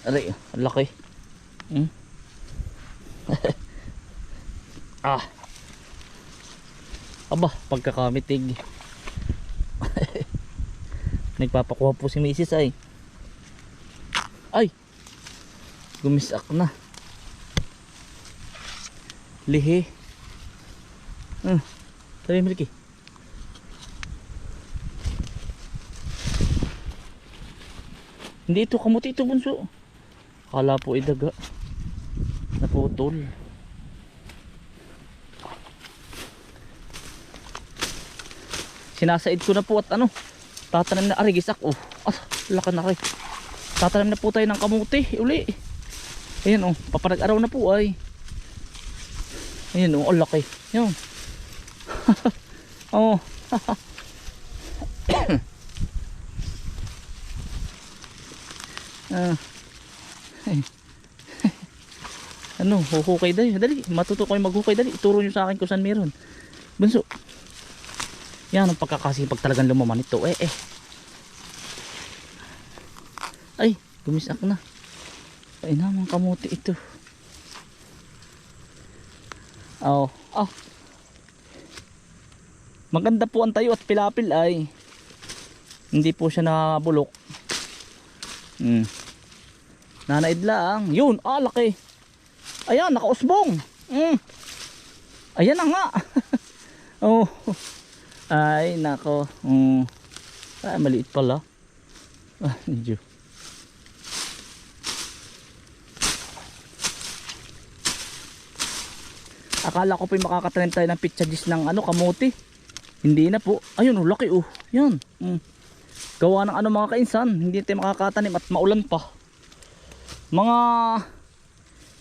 Aray, ang laki. Hmm? Ah. Aba, pagkakamitig. Nagpapakuha po si Mrs. ay. Ay. Gumisak na. Lihi. Sabi Milky. Hindi ito kamuti, ito bunso. Akala po idaga. Naputol. Sinasaid ko na po at ano, tatanim na arigisak. Oh, laka na rin. Tatanim na po tayo ng kamuti uli. Ayan oh, paparag-araw na po ay. Ayan oh, ang laki. Ayan. Oh. Ano, huhukay dali. Dali, matuto kayo maghukay dali. Ituro nyo sa akin kung saan meron. Bunso. Yan ang pagkakasipag talagang lumaman ito. Ay, gumisak na. Ay naman kamuti ito. Oh. Maganda po ang tayo at pilapil ay. Hindi po siya nabulok. Nanaidla ang. Yun, laki. Ayan, nakausbong. Ayan na nga. Oh. Ay, nako. Ay, maliit pala. Medyo. Akala ko po makakatanim tayo ng pitchadis ng ano, kamuti. Hindi na po. Ayun, laki oh. Yan. Gawa ng ano mga kainsan. Hindi tayo makakatanim at maulan pa. Mga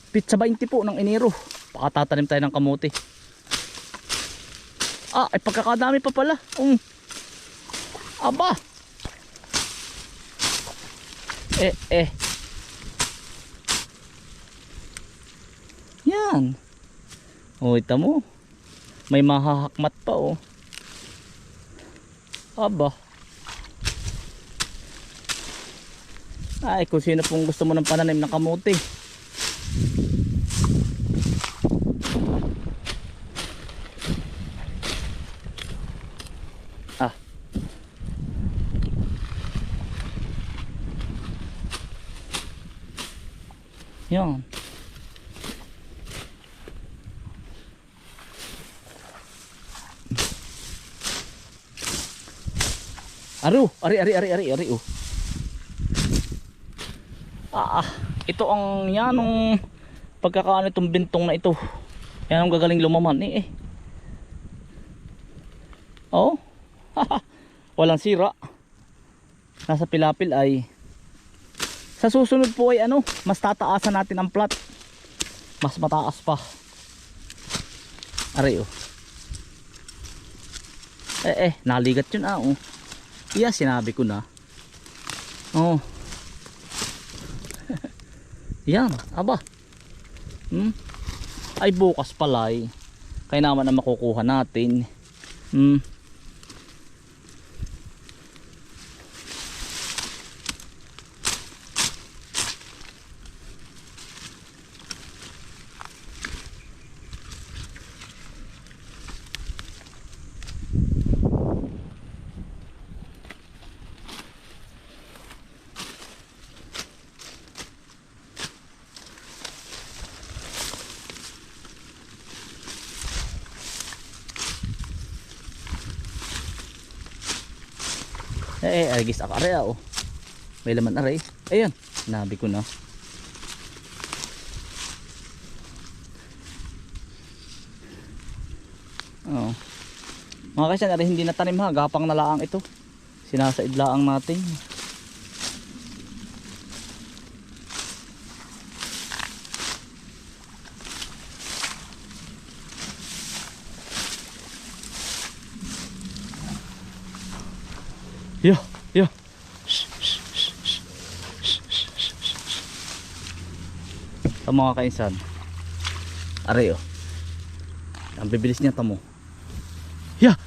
pitsa 20 po ng Enero. Pakatatanim tayo ng kamuti. Ay pagkakadami pa pala. Aba. Yan. Ita mo. May mahahakmat pa oh. Aba. Ay kung sino pong gusto mo ng pananim ng kamuti. Yan. Ari oh. Ito ang yanong pagkakaano itong bintong na ito. Yan ang gagaling lumaman Oh. Walang sira. Nasa pilapil ay. Sa susunod po ay ano, mas tataasan natin ang plat. Mas mataas pa. Aray oh. Naligat yun oh. Iya, sinabi ko na. Oh. Yan, aba. Ay bukas pala eh. Kaya naman na makukuha natin. Arigis ako aray oh. May laman aray. Ayun, nabi ko na. Oh. Mga kaisan, aray hindi natanim ha, gapang na laang ito. Sinasaid laang natin. Yeah. Sa mga kainsan. Aray oh. Ang bibilis niya tamo. Yeah.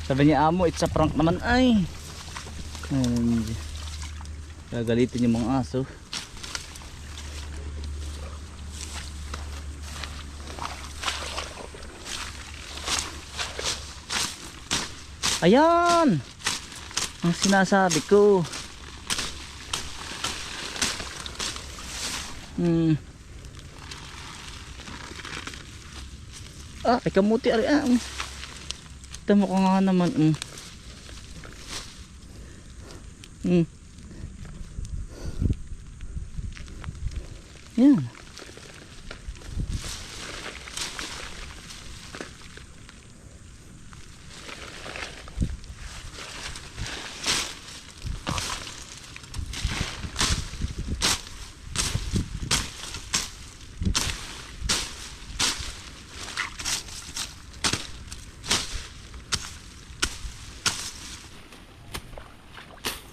Sabi niya amo, it's a prank naman ay. Ayun. Gagalitin yung mga aso. Ayan! Ang sinasabi ko. Ay kamuti ari. Tama ko nga naman. Yan.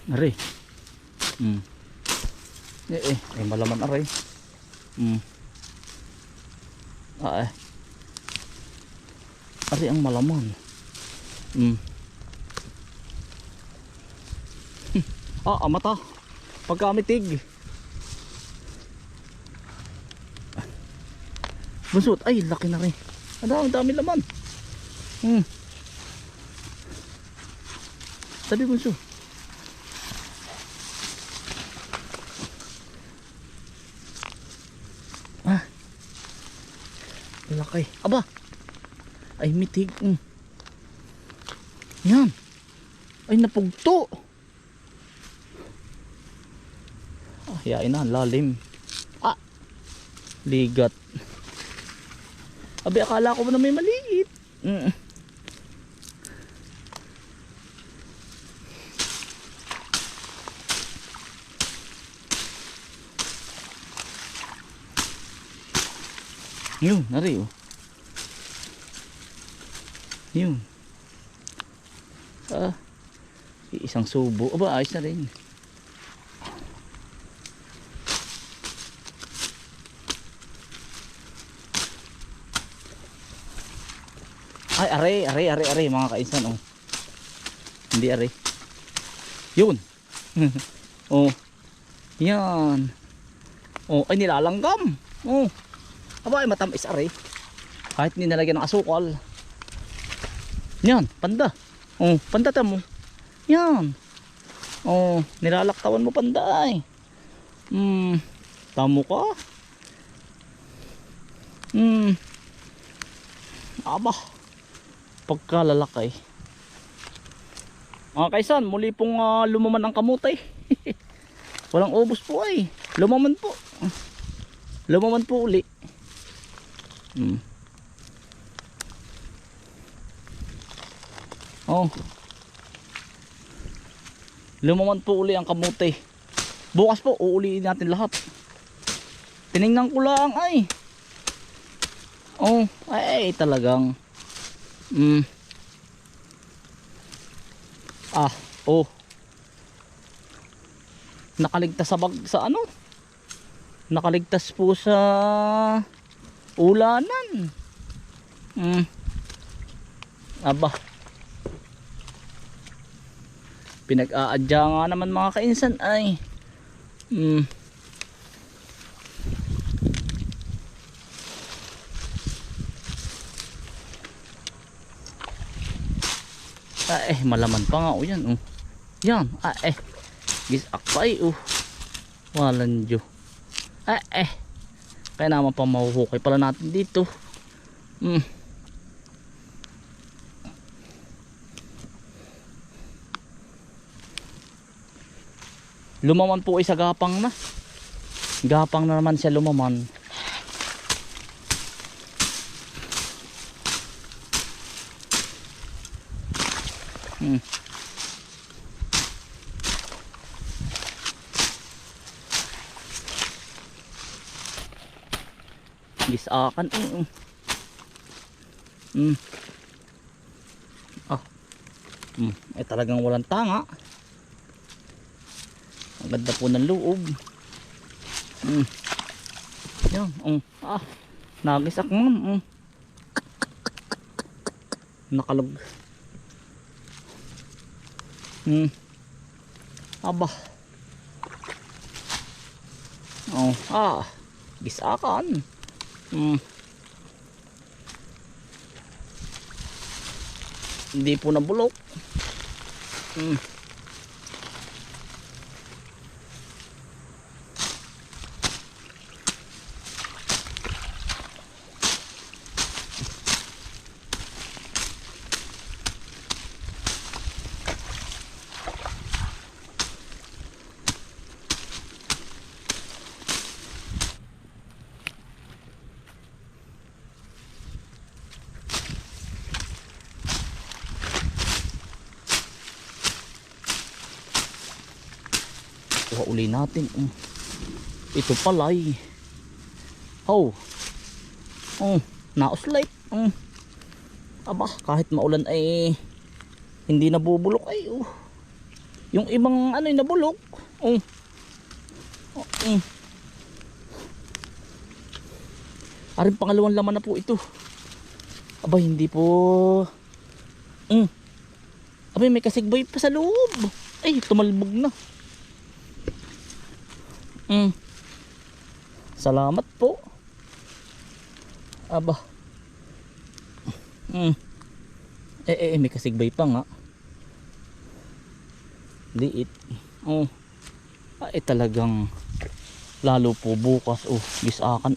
Aray. Ay malaman aray. Aray ang malaman. Mata. Pagkamitig. Busot. Ay, laki na rin. Ang dami laman. Sabi bunso. Laki. Aba. Ay mitig. Yan. Ay napugto. Yain na, lalim. Ligat. Abi, akala ko na may maliit. Yun, nari oh. Yun. Isang subo. Aba, ayos na rin. Ay, aray mga kainsan oh. Hindi aray. Yun. Oh. Yan. Oh, ay nilalanggam. Oh. Aba, ay matamis aray. Kahit hindi nalagyan ng asukal. Yan, panda. Oh, panda tamo. Yan. Oh, nilalaktawan mo panda ay. Tamo ka. Aba. Pagkalalakay. Mga kaisan, muli pong lumaman ang kamutay. Walang ubos po ay. Lumaman po. Lumaman po uli. Oh. Lumaman po uli ang kamutay. Bukas po uuliin natin lahat. Tiningnan ko lang ay. Oh, ay talagang nakaligtas sa ano? Nakaligtas po sa ulanan. Aba. Pinag-aadya nga naman mga kainsan ay. Malaman pa nga yan oh. Yan gisak pa walang Diyo. Kaya naman pa mahuhukay pala natin dito. Lumaman po isa gapang na. Gapang na naman siya lumaman. Gisakan talagang walang tanga. Ang ganda po ng loob. Yan nagisak ma'am. Nakalog. Aba. Oh, gisakan. Hindi po nabulok. Kuha uli natin. Ito palay. Nauslike. Aba, kahit maulan ay hindi nabubulok ay. Yung ibang ano ay nabulok. Aring pangalawang laman na po ito. Aba, hindi po. Aba, may kasigboy pa sa loob. Ay, tumalbog na. Salamat po. Aba. May kasigbay pa nga. Liit. Talagang lalo po bukas. Gisakan.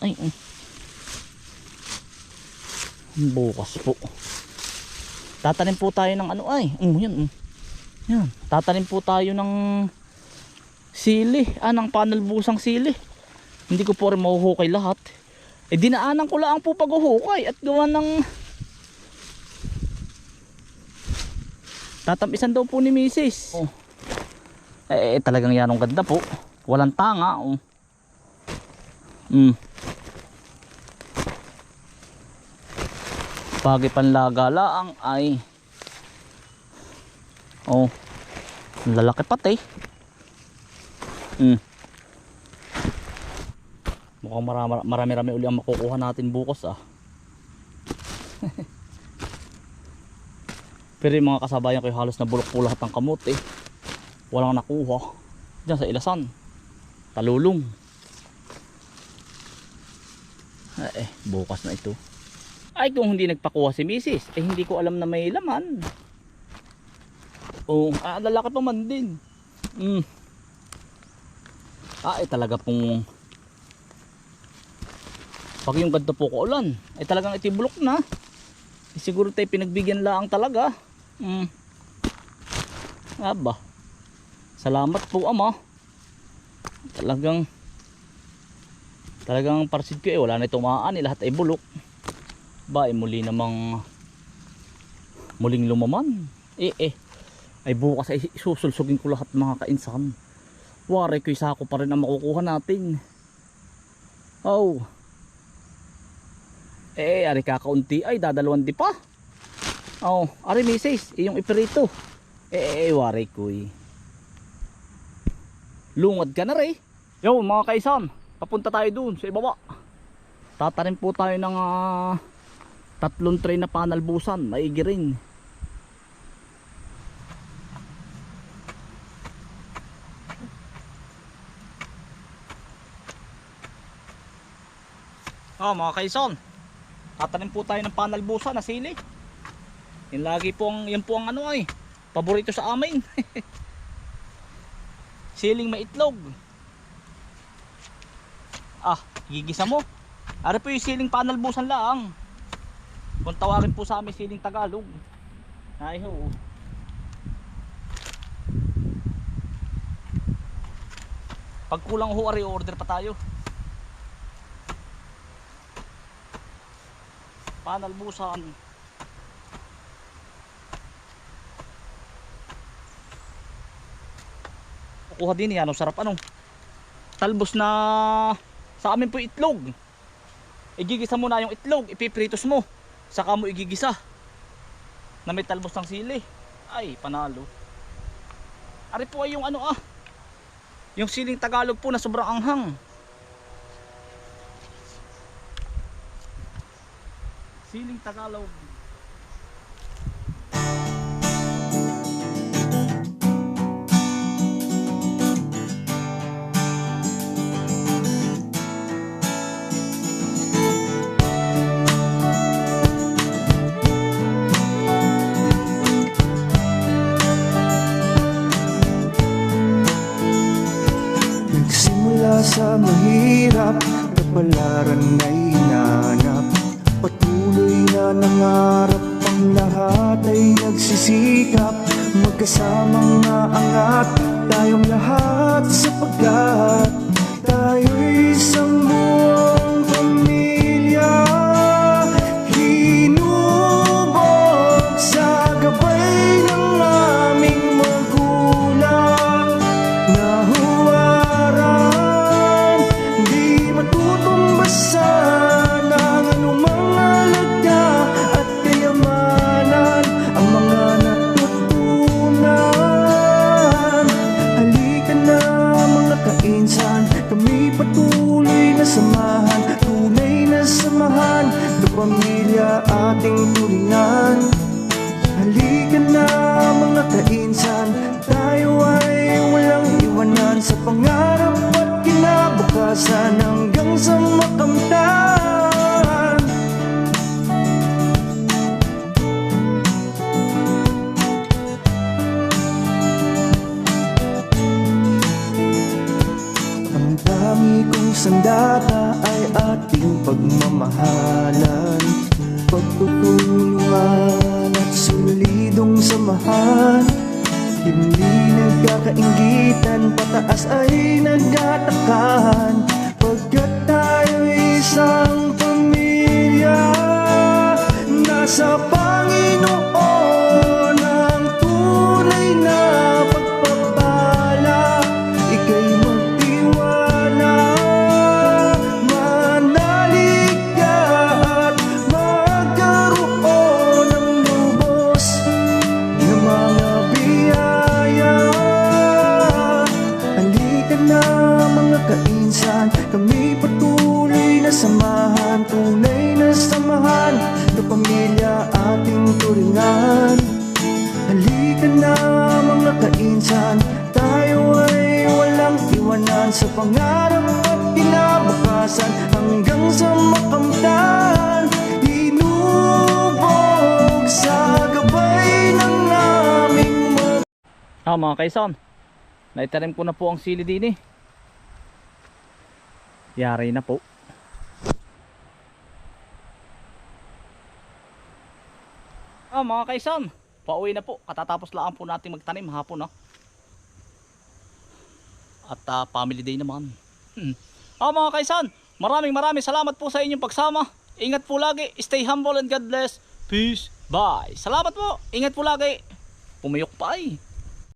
Bukas po. Tatanim po tayo ng ano ay. Yan. Yan. Tatanim po tayo ng sili, ng panalbusang sili. Hindi ko po rin mahuhukay lahat. Dinaanan ko lang po paghuhukay at gawa ng tatamisan daw po ni Mrs. Talagang yan ang ganda po. Walang tanga. Pagi panlaga laang ay lalaki pati. Mukhang marami-rami uli ang makukuha natin bukas Pero yung mga kasabayan ko halos na bulok po lahat ng kamote. Walang nakuha diyan sa Ilasan. Talulong. Bukas na ito. Ay, kung hindi nagpakuha si Mrs. Hindi ko alam na may laman. Lalaki pa man din. Talaga pong pag yung ganito po kaulan talagang itibulok na. Siguro tayo pinagbigyan laang talaga. Aba, salamat po ama. Talagang parsid ko wala na itong maaan lahat ay bulok. Muli namang muling lumaman. Ay bukas ay susulsugin ko lahat mga kainsan. Wari ko isa ko pa rin ang makukuha natin. Ari kakaunti ay dadalawan di pa. Ari Mrs. Yung iperito. Wari ko lungad ka na rin. Yo mga kaisan, papunta tayo dun sa ibaba. Tatanim po tayo ng 3 tray na panalbusan. Maigi rin. Mga kaison, tatanim po tayo ng panalbusan na sili. Yan po ang ano ay paborito sa amin. Siling maitlog. Gigisa mo. Ari po yung siling panalbusan lang. Kung tawagin po sa amin siling Tagalog. Pag kulang ari order pa tayo. Panalbusan. Kukuha din yan. Sarap talbos na sa amin po itlog. Igigisa mo na yung itlog, ipipritos mo, saka mo igigisa na may talbos ng sili. Ay panalo. Ari po ay yung yung siling Tagalog po na sobrang anghang. Siling Tagalog. sa mahirap, kapalaran ay hinanap. Patuloy na nangarap, ang lahat ay nagsisikap. Magkasamang naangat tayong lahat, sapagkat tayo'y isang buong pamilya. Hinubog sa gabay ng aming magulang, nahuwaran, di matutumbasan ang anumang alaga at kayamanan, ang mga natutunan. Halika na mga kainsan, kami patuloy na samahan, tunay na samahan, na pamilya ating turingan. Halika na mga kainsan, tayo ay walang iwanan, sa pangarap at kinabukasan hanggang sa makamtan. Ang dami kong sandata ay ating pagmamahalan, pagtutulungan at solidong samahan. Hindi nagkakainggitan, pataas ay nagtatakan, pagkat tayo'y isang pamilya. Nasa Panginoon ang tunay na pagpapala, ika'y magtiwala, manalig ka at magkaroon ng lubos na mga biyaya. Halika na mga kainsan, kami patuloy na samahan, tunay na samahan, na pamilya ating turingan. Halika na mga kainsan, tayo ay walang iwanan, sa pangarap at kinabukasan hanggang sa makamtan. Hinubog sa gabay ng aming Mga kaisan, naitanim ko na po ang sili din eh. Yari na po. Mga kaisan, pauwi na po. Katatapos lang po natin magtanim hapon, no? At family day naman. Mga kaisan, maraming salamat po sa inyong pagsama. Ingat po lagi, stay humble and God bless. Peace, bye. Salamat po, ingat po lagi. Pumiyok pa eh.